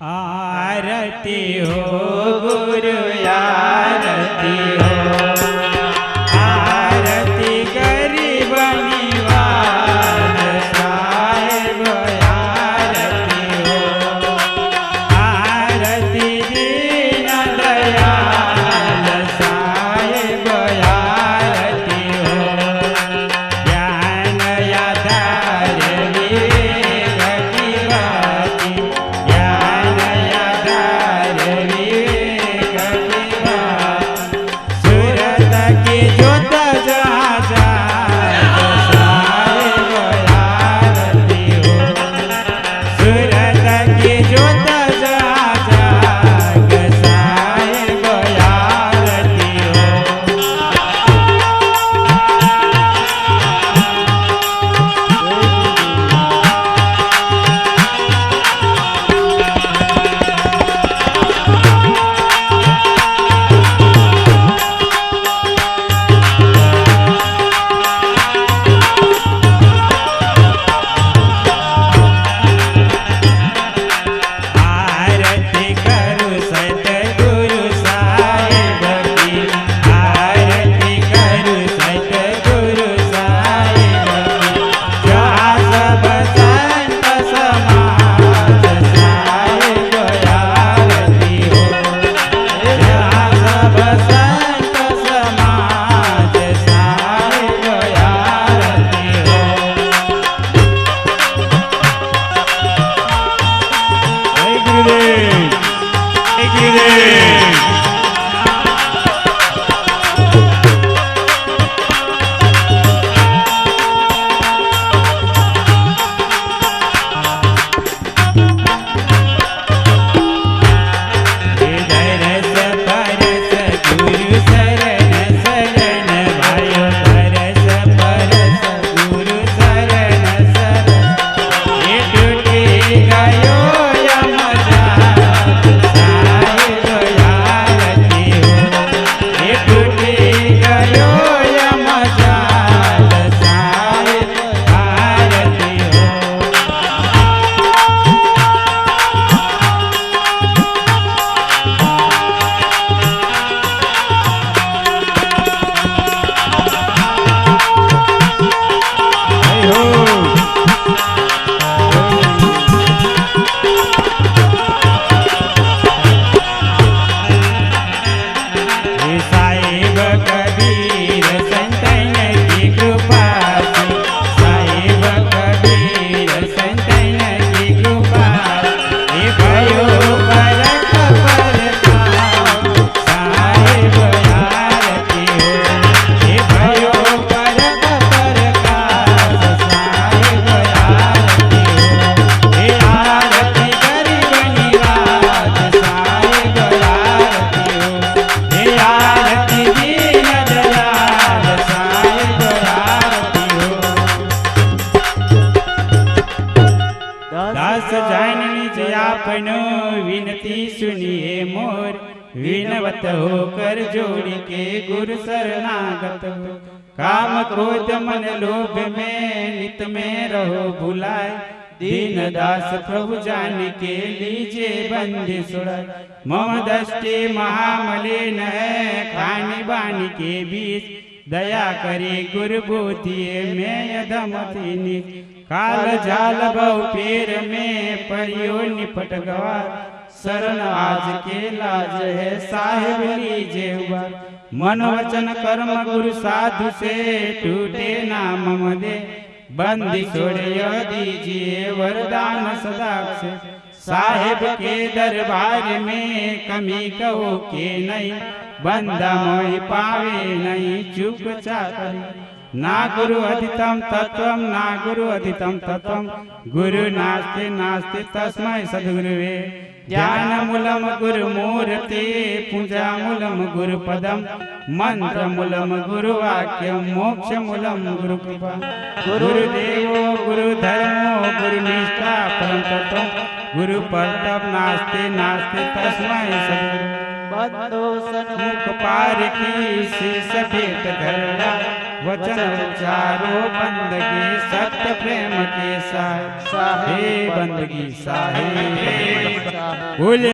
आरती हो गुरु आरती हो, आरती गरीब निवाज साहेब आरती हो, आरती दीन दयाल साहेब आरती हो, ज्ञान आधार विवेक की बाती, ज्ञान आधार विवेक की बाती, सूरत की ज्योत जहाँ जाग साहेब आरती हो, सूरत की ज्योत जहाँ जाग साहेब आरती हो। आरती करू सतगुरु साहेब की, आरती करू सतगुरु साहेब की, जहाँ सब संत समाज साहेब आरती हो, जहाँ सब संत समाज साहेब आरती हो। जय गुरुदेव, जय गुरुदेव। दरस परस गुरु शरण शरण भाइयों, दरस परस गुरु शरण शरण, ये टूटी गयो यमजात साहेब आरती हो, ये टूटी गयो यमजात साहेब आरती हो। जय हो। हे साहेब कबीर संतन की कृपा से, साहेब कबीर संतन की कृपा, हे भयो परख परताप साहेब आरती हो, हे भयो परख परताप साहेब आरती हो, हे आरती गरीब निवाज साहेब आरती हो, हे आरती दीन दयाल साहेब आरती हो। दास जाननी जय आपनो विनती सुनिए मोर, विनवत होकर जोड़ी के गुरु शरणागत हो, काम क्रोध मन लोभ में नित में रहो भुलाए, दीन दास प्रभु जान के लीजे बंदी छुड़ाए, मम दृष्टि महामलिन है खानी बानी के बीच, दया करे गुरु बोधिए मैं अधमति नीच, काल जाल बहु पेर में परियो निपट गवार, शरण आज के लाज है साहेब लीजे हुआ, मन वचन कर्म गुरु साधु से टूटे ना मम दे, बंदी छोड़ियो दीजिए वरदान सदा से, साहेब के दरबार में कमी कहो के नहीं, बंदा मोहि पावे नहीं चुप चाकरी, ना गुरु अधितम तत्वम ना गुरु अधितम तत्वम, गुरु नास्ति नास्ति तस्मै सद्गुरुवे, ध्यान मूलम गुरु मूर्ति पूजा मूलम गुरु पदम, मंत्र मूलम गुरु वाक्य मोक्ष मूलम गुरु कृपा, गुरुदेवो गुरु धर्मो गुरु निष्ठा परम तत्वम, गुरु परतप नास्ति नास्ति तस्मै सद्गुरु, बंदो सन्मुख पार की शीश भेंट धरला, वचन उचारो बंदगी सत्य प्रेम के साहे, साहे बंदगी साहे। ભૂલે